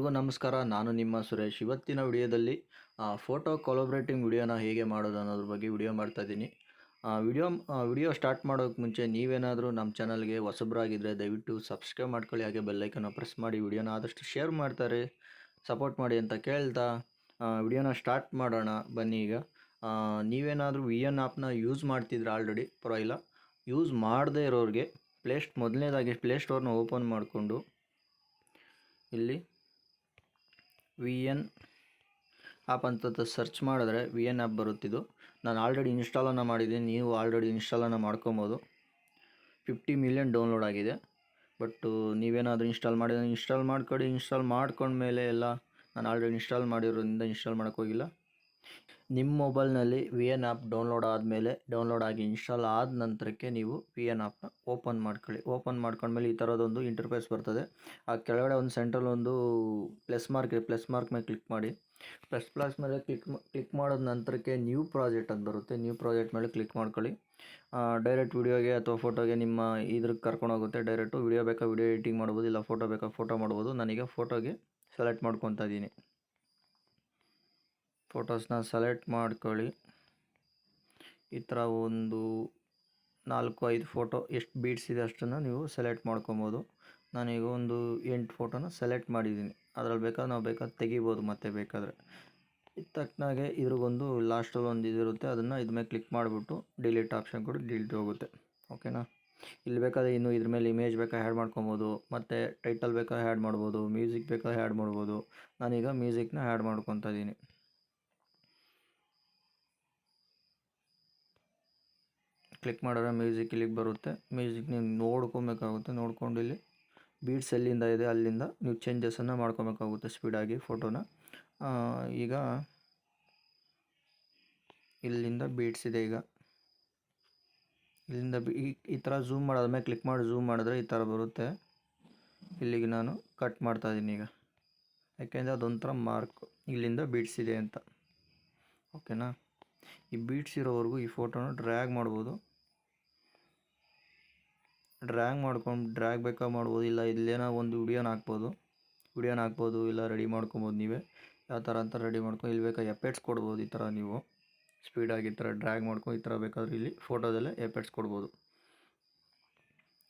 ಎಲ್ರಿಗೂ ನಮಸ್ಕಾರ. ನಾನು ನಿಮ್ಮ ಸುರೇಶ್. ಇವತ್ತಿನ ವಿಡಿಯೋದಲ್ಲಿ ಫೋಟೋ ಕೊಲಾಬ್ರೇಟಿಂಗ್ ವಿಡಿಯೋನ ಹೇಗೆ ಮಾಡೋದು ಅನ್ನೋದ್ರ ಬಗ್ಗೆ ವಿಡಿಯೋ ಮಾಡ್ತಾ ಇದ್ದೀನಿ. ವಿಡಿಯೋ ಸ್ಟಾರ್ಟ್ ಮಾಡೋಕ್ಕೆ ಮುಂಚೆ ನೀವೇನಾದರೂ ನಮ್ಮ ಚಾನಲ್ಗೆ ಹೊಸಬರಾಗಿದ್ದರೆ ದಯವಿಟ್ಟು ಸಬ್ಸ್ಕ್ರೈಬ್ ಮಾಡ್ಕೊಳ್ಳಿ, ಹಾಗೆ ಬೆಲ್ಲೈಕನ್ನ ಪ್ರೆಸ್ ಮಾಡಿ ವಿಡಿಯೋನ ಆದಷ್ಟು ಶೇರ್ ಮಾಡ್ತಾರೆ ಸಪೋರ್ಟ್ ಮಾಡಿ ಅಂತ ಕೇಳ್ತಾ ವಿಡಿಯೋನ ಸ್ಟಾರ್ಟ್ ಮಾಡೋಣ ಬನ್ನಿ. ಈಗ ನೀವೇನಾದರೂ VN ಆ್ಯಪ್ನ ಯೂಸ್ ಮಾಡ್ತಿದ್ರೆ ಆಲ್ರೆಡಿ ಪರವಾಗಿಲ್ಲ. ಯೂಸ್ ಮಾಡದೇ ಇರೋರಿಗೆ ಮೊದಲನೇದಾಗಿ ಪ್ಲೇಸ್ಟೋರ್ನ ಓಪನ್ ಮಾಡಿಕೊಂಡು ಇಲ್ಲಿ VN ಆ್ಯಪ್ ಅಂತ ಸರ್ಚ್ ಮಾಡಿದ್ರೆ VN ಆ್ಯಪ್ ಬರುತ್ತಿದ್ದು. ನಾನು ಆಲ್ರೆಡಿ ಇನ್ಸ್ಟಾಲನ್ನು ಮಾಡಿದ್ದೀನಿ, ನೀವು ಆಲ್ರೆಡಿ ಇನ್ಸ್ಟಾಲನ್ನು ಮಾಡ್ಕೊಬೋದು. 50 ಮಿಲಿಯನ್ ಡೌನ್ಲೋಡ್ ಆಗಿದೆ. ಬಟ್ಟು ನೀವೇನಾದರೂ ಇನ್ಸ್ಟಾಲ್ ಮಾಡ್ಕೊಳ್ಳಿ. ಇನ್ಸ್ಟಾಲ್ ಮಾಡ್ಕೊಂಡ್ಮೇಲೆ ಎಲ್ಲ ನಾನು ಆಲ್ರೆಡಿ ಇನ್ಸ್ಟಾಲ್ ಮಾಡಿರೋದ್ರಿಂದ ಇನ್ಸ್ಟಾಲ್ ಮಾಡೋಕ್ಕೋಗಿಲ್ಲ. ನಿಮ್ಮ ಮೊಬೈಲ್ನಲ್ಲಿ VN ಆ್ಯಪ್ ಡೌನ್ಲೋಡ್ ಆಗಿ ಇನ್ಸ್ಟಾಲ್ ಆದ ನಂತರಕ್ಕೆ ನೀವು VN ಆ್ಯಪ್ನ ಓಪನ್ ಮಾಡ್ಕೊಳ್ಳಿ. ಓಪನ್ ಮಾಡ್ಕೊಂಡ್ಮೇಲೆ ಈ ಥರದೊಂದು ಇಂಟರ್ಫೇಸ್ ಬರ್ತದೆ. ಆ ಕೆಳಗಡೆ ಒಂದು ಸೆಂಟ್ರಲ್ಲಿ ಒಂದು ಪ್ಲಸ್ ಮಾರ್ಕ್ ಮೇಲೆ ಕ್ಲಿಕ್ ಮಾಡಿ. ಪ್ಲಸ್ ಮೇಲೆ ಕ್ಲಿಕ್ ಮಾಡೋದ ನಂತರಕ್ಕೆ ನ್ಯೂ ಪ್ರಾಜೆಕ್ಟ್ ಅಂತ ಬರುತ್ತೆ. ನ್ಯೂ ಪ್ರಾಜೆಕ್ಟ್ ಮೇಲೆ ಕ್ಲಿಕ್ ಮಾಡ್ಕೊಳ್ಳಿ. ಡೈರೆಕ್ಟ್ ವಿಡಿಯೋಗೆ ಅಥವಾ ಫೋಟೋಗೆ ನಿಮ್ಮ ಇದ್ರಿಗೆ ಕರ್ಕೊಂಡೋಗುತ್ತೆ. ಡೈರೆಕ್ಟು ವಿಡಿಯೋ ಬೇಕಾ ವಿಡಿಯೋ ಎಡಿಟಿಂಗ್ ಮಾಡ್ಬೋದು, ಇಲ್ಲ ಫೋಟೋ ಬೇಕಾ ಫೋಟೋ ಮಾಡ್ಬೋದು. ನಾನೀಗ ಫೋಟೋಗೆ ಸೆಲೆಕ್ಟ್ ಮಾಡ್ಕೊತಾ ಇದ್ದೀನಿ. ಫೋಟೋಸ್ನ ಸೆಲೆಕ್ಟ್ ಮಾಡ್ಕೊಳ್ಳಿ. ಈ ಥರ ಒಂದು 4-5 ಫೋಟೋ ಎಷ್ಟು ಬೀಟ್ಸ್ ಇದೆ ಅಷ್ಟನ್ನು ನೀವು ಸೆಲೆಕ್ಟ್ ಮಾಡ್ಕೊಬೋದು. ನಾನೀಗ ಒಂದು 8 ಫೋಟೋನ ಸೆಲೆಕ್ಟ್ ಮಾಡಿದ್ದೀನಿ. ಅದರಲ್ಲಿ ಬೇಕಾದ್ರೆ ತೆಗಿಬೋದು ಮತ್ತೆ ಬೇಕಾದರೆ. ಇದು ತಕ್ಕನಾಗೆ ಇದ್ರಿಗೊಂದು ಲಾಸ್ಟಲ್ಲಿ ಒಂದು ಇದಿರುತ್ತೆ, ಅದನ್ನು ಇದ್ರ ಮೇಲೆ ಕ್ಲಿಕ್ ಮಾಡಿಬಿಟ್ಟು ಡಿಲೀಟ್ ಆಪ್ಷನ್ ಕೊಡಿ, ಡಿಲೀಟ್ ಹೋಗುತ್ತೆ. ಓಕೆನಾ? ಇಲ್ಲಿ ಬೇಕಾದರೆ ಇನ್ನು ಇದ್ರ ಮೇಲೆ ಇಮೇಜ್ ಬೇಕಾ ಆ್ಯಡ್ ಮಾಡ್ಕೊಬೋದು, ಮತ್ತು ಟೈಟಲ್ ಬೇಕಾ ಆ್ಯಡ್ ಮಾಡ್ಬೋದು, ಮ್ಯೂಸಿಕ್ ಬೇಕಾ ಆ್ಯಡ್ ಮಾಡ್ಬೋದು. ನಾನೀಗ ಮ್ಯೂಸಿಕ್ನ ಆ್ಯಡ್ ಮಾಡ್ಕೊತಾ ಇದ್ದೀನಿ. ಕ್ಲಿಕ್ ಮಾಡಿದ್ರೆ ಮ್ಯೂಸಿಕ್ ಇಲ್ಲಿಗೆ ಬರುತ್ತೆ. ಮ್ಯೂಸಿಕ್ ನೀವು ನೋಡ್ಕೊಬೇಕಾಗುತ್ತೆ. ನೋಡ್ಕೊಂಡು ಇಲ್ಲಿ ಬೀಟ್ಸ್ ಎಲ್ಲಿಂದ ಇದೆ ಅಲ್ಲಿಂದ ನೀವು ಚೇಂಜಸನ್ನು ಮಾಡ್ಕೊಬೇಕಾಗುತ್ತೆ ಸ್ಪೀಡಾಗಿ ಫೋಟೋನ. ಈಗ ಇಲ್ಲಿಂದ ಬೀಟ್ಸ್ ಇದೆ. ಈಗ ಇಲ್ಲಿಂದ ಈ ಥರ ಝೂಮ್ ಮಾಡೋದ್ಮೇಲೆ ಕ್ಲಿಕ್ ಮಾಡಿ ಝೂಮ್ ಮಾಡಿದ್ರೆ ಈ ಥರ ಬರುತ್ತೆ. ಇಲ್ಲಿಗೆ ನಾನು ಕಟ್ ಮಾಡ್ತಾ ಇದ್ದೀನಿ ಈಗ, ಯಾಕೆಂದರೆ ಅದೊಂಥರ ಮಾರ್ಕ್ ಇಲ್ಲಿಂದ ಬೀಟ್ಸ್ ಇದೆ ಅಂತ. ಓಕೆನಾ? ಈ ಬೀಟ್ಸ್ ಇರೋವರೆಗೂ ಈ ಫೋಟೋನ ಡ್ರ್ಯಾಗ್ ಮಾಡ್ಬೋದು. ಡ್ರ್ಯಾಗ್ ಬೇಕಾ ಮಾಡ್ಬೋದು, ಇಲ್ಲ ಇಲ್ಲೇನೋ ಒಂದು ವಿಡಿಯೋನ ಹಾಕ್ಬೋದು, ಇಲ್ಲ ರೆಡಿ ಮಾಡ್ಕೊಬೋದು. ನೀವೇ ಯಾವ ಥರ ಅಂತ ರೆಡಿ ಮಾಡ್ಕೊಂಡು ಇಲ್ಲಿ ಬೇಕಾ ಎಫೆಕ್ಟ್ಸ್ ಕೊಡ್ಬೋದು. ಈ ಥರ ನೀವು ಸ್ಪೀಡಾಗಿ ಈ ಥರ ಡ್ರ್ಯಾಗ್ ಮಾಡ್ಕೊಂಡು ಈ ಥರ ಬೇಕಾದ್ರೆ ಇಲ್ಲಿ ಫೋಟೋದಲ್ಲೇ ಎಫೆಕ್ಟ್ಸ್ ಕೊಡ್ಬೋದು.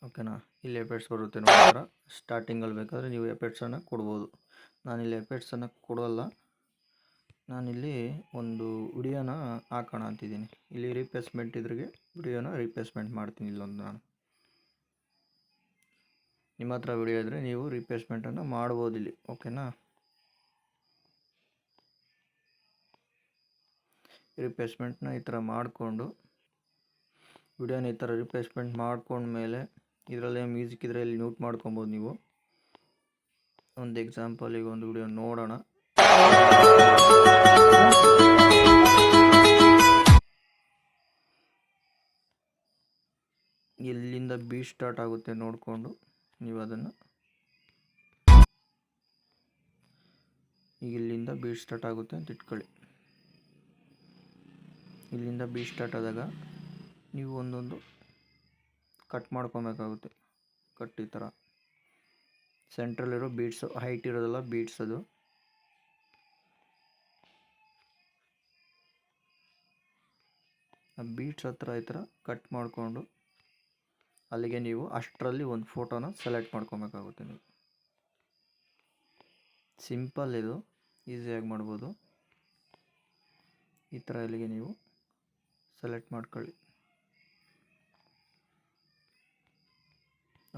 ಓಕೆನಾ? ಇಲ್ಲಿ ಎಫೆಕ್ಟ್ಸ್ ಬರುತ್ತೆ ನೋಡಿ. ಸ್ಟಾರ್ಟಿಂಗಲ್ಲಿ ಬೇಕಾದರೆ ನೀವು ಎಫೆಕ್ಟ್ಸನ್ನು ಕೊಡ್ಬೋದು. ನಾನಿಲ್ಲಿ ಎಫೆಕ್ಟ್ಸನ್ನು ಕೊಡೋಲ್ಲ. ನಾನಿಲ್ಲಿ ಒಂದು ವಿಡಿಯೋನ ಹಾಕೋಣ ಅಂತಿದ್ದೀನಿ. ಇಲ್ಲಿ ರೀಪ್ಲೇಸ್ಮೆಂಟ್ ಇದ್ರಿಗೆ ವಿಡಿಯೋನ ರೀಪ್ಲೇಸ್ಮೆಂಟ್ ಮಾಡ್ತೀನಿ ಇಲ್ಲೊಂದು ನಾನು. ನಿಮ್ಮ ಹತ್ರ ವಿಡಿಯೋ ಇದ್ದರೆ ನೀವು ರೀಪ್ಲೇಸ್ಮೆಂಟನ್ನು ಮಾಡ್ಬೋದು ಇಲ್ಲಿ. ಓಕೆನಾ? ರೀಪ್ಲೇಸ್ಮೆಂಟ್ನ ಈ ಥರ ಮಾಡಿಕೊಂಡು ವಿಡಿಯೋನ ಈ ಥರ ರೀಪ್ಲೇಸ್ಮೆಂಟ್ ಮಾಡ್ಕೊಂಡ್ಮೇಲೆ ಇದರಲ್ಲೇ ಮ್ಯೂಸಿಕ್ ಇದ್ದರೆ ಇಲ್ಲಿ ಮ್ಯೂಟ್ ಮಾಡ್ಕೊಬೋದು ನೀವು. ಒಂದು ಎಕ್ಸಾಂಪಲಿಗೆ ಒಂದು ವಿಡಿಯೋ ನೋಡೋಣ. ಎಲ್ಲಿಂದ ಬೀಟ್ ಸ್ಟಾರ್ಟ್ ಆಗುತ್ತೆ ನೋಡಿಕೊಂಡು ನೀವು ಅದನ್ನು ಈಗ ಇಲ್ಲಿಂದ ಬೀಟ್ ಸ್ಟಾರ್ಟ್ ಆಗುತ್ತೆ ಅಂತ ಇಟ್ಕೊಳ್ಳಿ. ಇಲ್ಲಿಂದ ಬೀಟ್ ಸ್ಟಾರ್ಟ್ ಆದಾಗ ನೀವು ಒಂದೊಂದು ಕಟ್ ಮಾಡ್ಕೊಬೇಕಾಗುತ್ತೆ. ಕಟ್ ಈ ಥರ ಸೆಂಟ್ರಲ್ಲಿರೋ ಬೀಟ್ಸು, ಹೈಟ್ ಇರೋದಲ್ಲ ಬೀಟ್ಸ್, ಅದು ಆ ಬೀಟ್ಸ್ ಹತ್ರ ಈ ಥರ ಕಟ್ ಮಾಡಿಕೊಂಡು ಅಲ್ಲಿಗೆ ನೀವು ಅಷ್ಟರಲ್ಲಿ ಒಂದು ಫೋಟೋನ ಸೆಲೆಕ್ಟ್ ಮಾಡ್ಕೊಬೇಕಾಗುತ್ತೆ. ನೀವು ಸಿಂಪಲ್, ಇದು ಈಸಿಯಾಗಿ ಮಾಡ್ಬೋದು. ಈ ಥರ ಇಲ್ಲಿಗೆ ನೀವು ಸೆಲೆಕ್ಟ್ ಮಾಡ್ಕೊಳ್ಳಿ.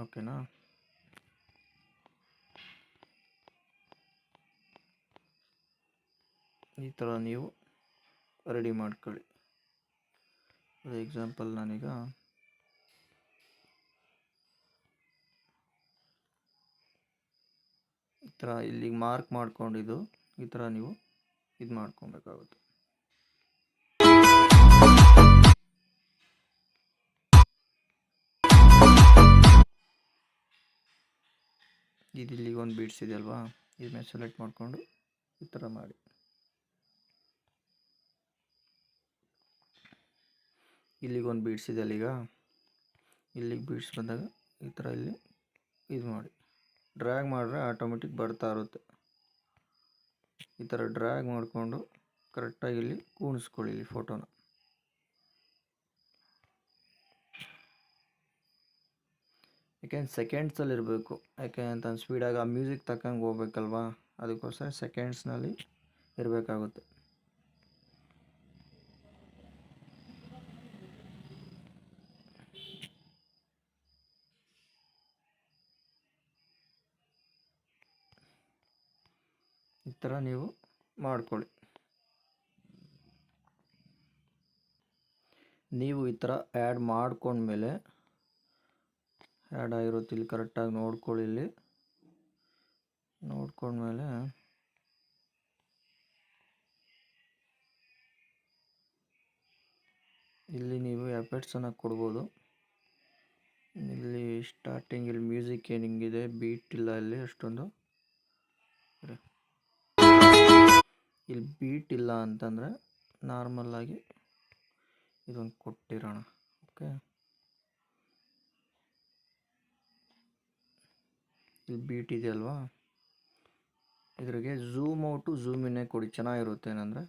ಓಕೆನಾ? ಈ ಥರ ನೀವು ರೆಡಿ ಮಾಡ್ಕೊಳ್ಳಿ. ಎಕ್ಸಾಂಪಲ್ ನಾನೀಗ ಈ ಥರ ಇಲ್ಲಿಗೆ ಮಾರ್ಕ್ ಮಾಡ್ಕೊಂಡಿದ್ದು ಈ ಥರ ನೀವು ಇದು ಮಾಡ್ಕೊಬೇಕಾಗುತ್ತೆ. ಇದು ಇಲ್ಲಿಗೆ ಒಂದು ಬೀಟ್ಸ್ ಇದೆ ಅಲ್ವಾ, ಇದನ್ನ ಸೆಲೆಕ್ಟ್ ಮಾಡಿಕೊಂಡು ಈ ಥರ ಮಾಡಿ. ಇಲ್ಲಿಗೊಂದು ಬೀಟ್ಸ್ ಇದೆ ಅಲ್ಲೀಗ, ಇಲ್ಲಿಗೆ ಬೀಟ್ಸ್ ಬಂದಾಗ ಈ ಥರ ಇಲ್ಲಿ ಇದು ಮಾಡಿ ಡ್ರ್ಯಾಗ್ ಮಾಡಿದ್ರೆ ಆಟೋಮೆಟಿಕ್ ಬರ್ತಾ ಇರುತ್ತೆ. ಈ ಥರ ಡ್ರ್ಯಾಗ್ ಮಾಡಿಕೊಂಡು ಕರೆಕ್ಟಾಗಿ ಇಲ್ಲಿ ಕೂಣಿಸ್ಕೊಳ್ಳಿ ಇಲ್ಲಿ ಫೋಟೋನ. ಯಾಕೆಂದ್ರೆ ಸೆಕೆಂಡ್ಸಲ್ಲಿ ಇರಬೇಕು, ಯಾಕೆ ಅಂತ ಸ್ಪೀಡಾಗಿ ಆ ಮ್ಯೂಸಿಕ್ ತಕ್ಕಂಗೆ ಹೋಗ್ಬೇಕಲ್ವಾ, ಅದಕ್ಕೋಸ್ಕರ ಸೆಕೆಂಡ್ಸ್ನಲ್ಲಿ ಇರಬೇಕಾಗುತ್ತೆ. ಈ ಥರ ನೀವು ಮಾಡ್ಕೊಳ್ಳಿ. ನೀವು ಈ ಥರ ಆ್ಯಡ್ ಮಾಡ್ಕೊಂಡ್ಮೇಲೆ ಆ್ಯಡ್ ಆಗಿರುತ್ತೆ ಇಲ್ಲಿ ಕರೆಕ್ಟಾಗಿ ನೋಡ್ಕೊಳ್ಳಿ. ಇಲ್ಲಿ ನೋಡ್ಕೊಂಡ್ಮೇಲೆ ಇಲ್ಲಿ ನೀವು ಎಫೆಕ್ಟ್ಸನ್ನು ಕೊಡ್ಬೋದು. ಇಲ್ಲಿ ಸ್ಟಾರ್ಟಿಂಗ್ ಇಲ್ಲಿ ಮ್ಯೂಸಿಕ್ ಏನು ಹಿಂಗಿದೆ, ಬೀಟ್ ಇಲ್ಲ ಇಲ್ಲಿ ಅಷ್ಟೊಂದು. ಇಲ್ಲಿ ಬೀಟ್ ಇಲ್ಲ ಅಂತಂದರೆ ನಾರ್ಮಲ್ಲಾಗಿ ಇದೊಂದು ಕೊಟ್ಟಿರೋಣ. ಓಕೆ, ಇಲ್ಲಿ ಬೀಟ್ ಇದೆಯಲ್ವಾ, ಇದ್ರಿಗೆ ಝೂಮ್ ಔಟು ಝೂಮ್ ಇನ್ನೇ ಕೊಡಿ, ಚೆನ್ನಾಗಿರುತ್ತೆ. ಏನಂದರೆ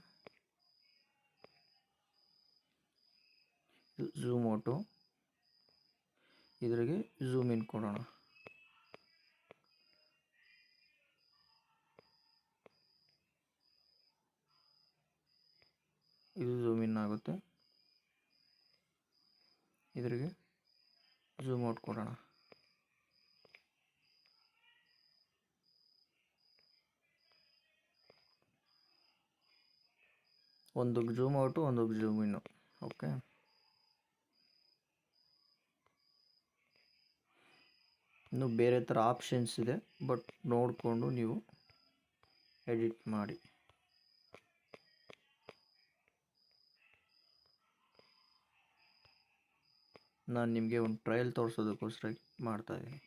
ಝೂಮ್ ಔಟು, ಇದ್ರಿಗೆ ಝೂಮ್ ಇನ್ ಕೊಡೋಣ. ಇದು ಝೂಮ್ ಇನ್ ಆಗುತ್ತೆ, ಇದ್ರಿಗೆ ಝೂಮ್ ಔಟ್ ಕೊಡೋಣ. ಒಂದು ಝೂಮ್ ಔಟು, ಒಂದು ಝೂಮ್ ಇನ್ನು. ಓಕೆ, ಇನ್ನು ಬೇರೆ ಥರ ಆಪ್ಷನ್ಸ್ ಇದೆ, ಬಟ್ ನೋಡಿಕೊಂಡು ನೀವು ಎಡಿಟ್ ಮಾಡಿ. ನಾನು ನಿಮಗೆ ಒಂದು ಟ್ರಯಲ್ ತೋರಿಸೋದಕ್ಕೋಸ್ಕರ ಮಾಡ್ತಾಯಿದ್ದೀನಿ.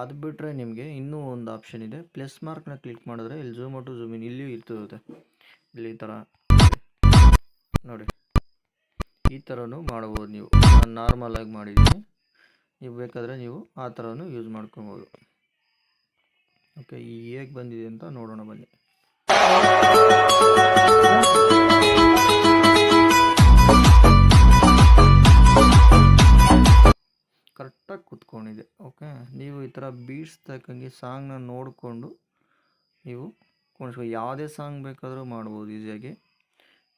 ಅದು ಬಿಟ್ಟರೆ ನಿಮಗೆ ಇನ್ನೂ ಒಂದು ಆಪ್ಷನ್ ಇದೆ, ಪ್ಲಸ್ ಮಾರ್ಕ್ನ ಕ್ಲಿಕ್ ಮಾಡಿದ್ರೆ ಇಲ್ಲಿ ಝೂಮ್ ಔಟು ಝೂಮ್ ಇನ್ ಇಲ್ಲಿಯೂ ಇರ್ತದೆ. ಇಲ್ಲಿ ಈ ಥರ ನೋಡಿ, ಈ ಥರನೂ ಮಾಡ್ಬೋದು ನೀವು. ನಾನು ನಾರ್ಮಲಾಗಿ ಮಾಡಿದ್ದೀನಿ, ನೀವು ಬೇಕಾದರೆ ನೀವು ಆ ಥರನೂ ಯೂಸ್ ಮಾಡ್ಕೊಬೋದು. ಓಕೆ, ಹೇಗೆ ಬಂದಿದೆ ಅಂತ ನೋಡೋಣ ಬನ್ನಿ. ಕರೆಕ್ಟಾಗಿ ಕೂತ್ಕೊಂಡಿದೆ. ಓಕೆ, ನೀವು ಈ ಥರ ಬೀಟ್ಸ್ ತಕ್ಕಂಗೆ ಸಾಂಗ್ನ ನೋಡಿಕೊಂಡು ನೀವು ಕುಣಿಸ್ಬೋದು. ಯಾವುದೇ ಸಾಂಗ್ ಬೇಕಾದರೂ ಮಾಡ್ಬೋದು ಈಸಿಯಾಗಿ.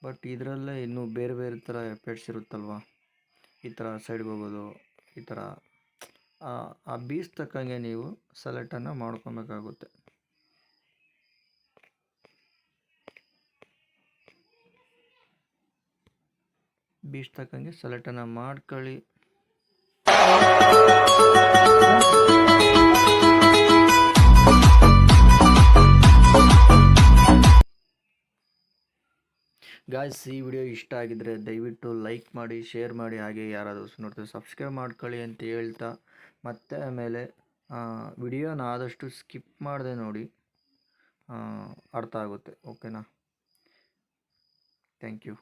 ಬಟ್ ಇದರಲ್ಲೇ ಇನ್ನೂ ಬೇರೆ ಬೇರೆ ಥರ ಎಫೆಕ್ಟ್ಸ್ ಇರುತ್ತಲ್ವ, ಈ ಥರ ಸೈಡ್ಗೆ ಹೋಗೋದು, ಈ ಥರ ಆ ಬೀಟ್ಸ್ ತಕ್ಕಂಗೆ ನೀವು ಸೆಲೆಕ್ಟನ್ನು ಮಾಡ್ಕೊಬೇಕಾಗುತ್ತೆ. ಬೀಟ್ಸ್ ತಕ್ಕಂಗೆ ಸೆಲೆಕ್ಟನ್ನು ಮಾಡ್ಕೊಳ್ಳಿ. ಗಾಯ್ಸ್, ಈ ವಿಡಿಯೋ ಇಷ್ಟ ಆಗಿದ್ರೆ ದಯವಿಟ್ಟು ಲೈಕ್ ಮಾಡಿ, ಶೇರ್ ಮಾಡಿ, ಹಾಗೆ ಯಾರಾದರೂ ನೋಡ್ತಾರೆ ಸಬ್ಸ್ಕ್ರೈಬ್ ಮಾಡ್ಕೊಳ್ಳಿ ಅಂತ ಹೇಳ್ತಾ, ಮತ್ತೆ ಆಮೇಲೆ ವಿಡಿಯೋನ ಆದಷ್ಟು ಸ್ಕಿಪ್ ಮಾಡದೆ ನೋಡಿ, ಅರ್ಥ ಆಗುತ್ತೆ. ಓಕೆನಾ? Thank you.